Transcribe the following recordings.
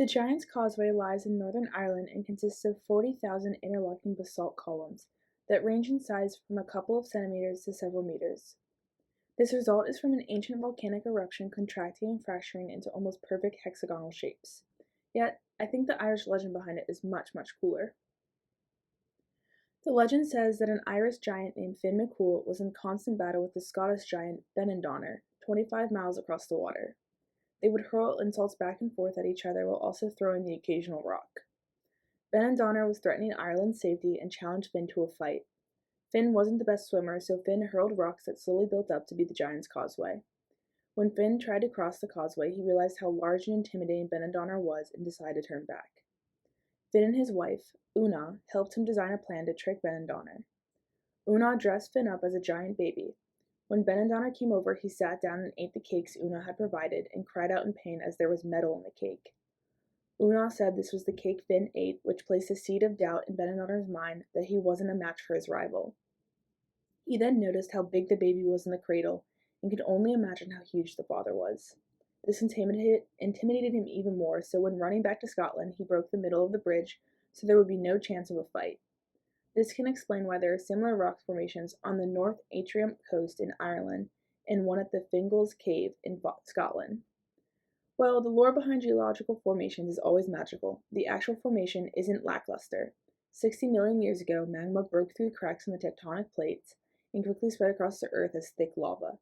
The Giant's Causeway lies in Northern Ireland and consists of 40,000 interlocking basalt columns that range in size from a couple of centimeters to several meters. This result is from an ancient volcanic eruption contracting and fracturing into almost perfect hexagonal shapes. Yet, I think the Irish legend behind it is much, much cooler. The legend says that an Irish giant named Finn McCool was in constant battle with the Scottish giant Benandonner, 25 miles across the water. They would hurl insults back and forth at each other while also throwing the occasional rock. Benandonner was threatening Ireland's safety and challenged Finn to a fight. Finn wasn't the best swimmer, so Finn hurled rocks that slowly built up to be the Giant's Causeway. When Finn tried to cross the causeway, he realized how large and intimidating Benandonner was and decided to turn back. Finn and his wife, Una, helped him design a plan to trick Benandonner. Una dressed Finn up as a giant baby. When Benandonner came over, he sat down and ate the cakes Una had provided and cried out in pain as there was metal in the cake. Una said this was the cake Finn ate, which placed a seed of doubt in Benandonner's mind that he wasn't a match for his rival. He then noticed how big the baby was in the cradle and could only imagine how huge the father was. This intimidated him even more, so when running back to Scotland, he broke the middle of the bridge so there would be no chance of a fight. This can explain why there are similar rock formations on the North Atrium coast in Ireland and one at the Fingal's Cave in Scotland. While the lore behind geological formations is always magical, the actual formation isn't lackluster. 60 million years ago, magma broke through cracks in the tectonic plates and quickly spread across the earth as thick lava.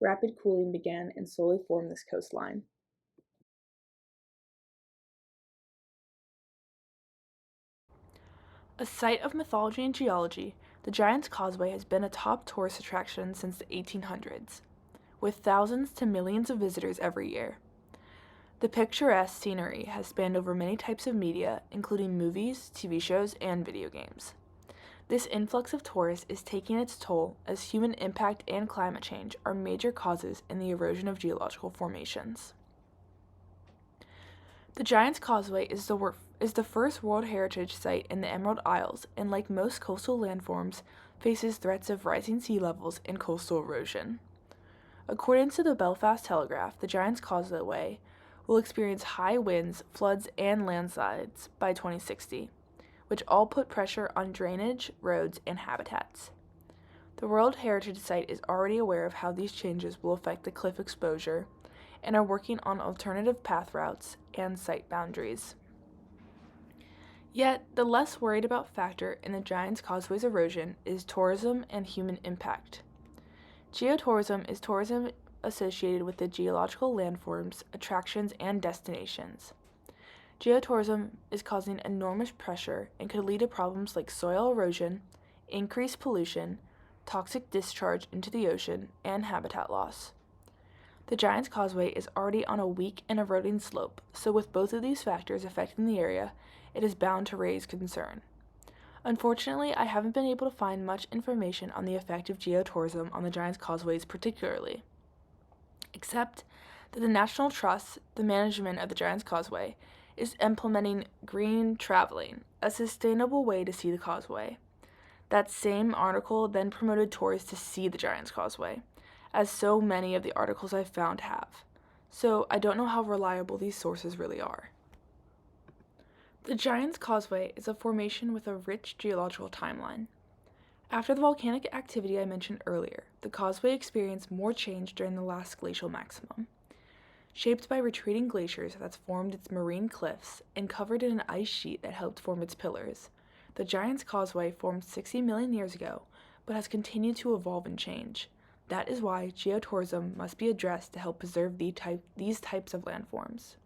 Rapid cooling began and slowly formed this coastline. A site of mythology and geology, the Giant's Causeway has been a top tourist attraction since the 1800s, with thousands to millions of visitors every year. The picturesque scenery has spanned over many types of media, including movies, TV shows, and video games. This influx of tourists is taking its toll as human impact and climate change are major causes in the erosion of geological formations. The Giant's Causeway is the first World Heritage Site in the Emerald Isles and, like most coastal landforms, faces threats of rising sea levels and coastal erosion. According to the Belfast Telegraph, the Giant's Causeway will experience high winds, floods, and landslides by 2060, which all put pressure on drainage, roads, and habitats. The World Heritage Site is already aware of how these changes will affect the cliff exposure and are working on alternative path routes and site boundaries. Yet, the less worried about factor in the Giant's Causeway's erosion is tourism and human impact. Geotourism is tourism associated with the geological landforms, attractions, and destinations. Geotourism is causing enormous pressure and could lead to problems like soil erosion, increased pollution, toxic discharge into the ocean, and habitat loss. The Giant's Causeway is already on a weak and eroding slope, so with both of these factors affecting the area, it is bound to raise concern. Unfortunately, I haven't been able to find much information on the effect of geotourism on the Giant's Causeways particularly, except that the National Trust, the management of the Giant's Causeway, is implementing green traveling, a sustainable way to see the causeway. That same article then promoted tourists to see the Giant's Causeway, as so many of the articles I've found have. So I don't know how reliable these sources really are. The Giant's Causeway is a formation with a rich geological timeline. After the volcanic activity I mentioned earlier, the causeway experienced more change during the last glacial maximum. Shaped by retreating glaciers that's formed its marine cliffs and covered in an ice sheet that helped form its pillars, the Giant's Causeway formed 60 million years ago, but has continued to evolve and change. That is why geotourism must be addressed to help preserve these types of landforms.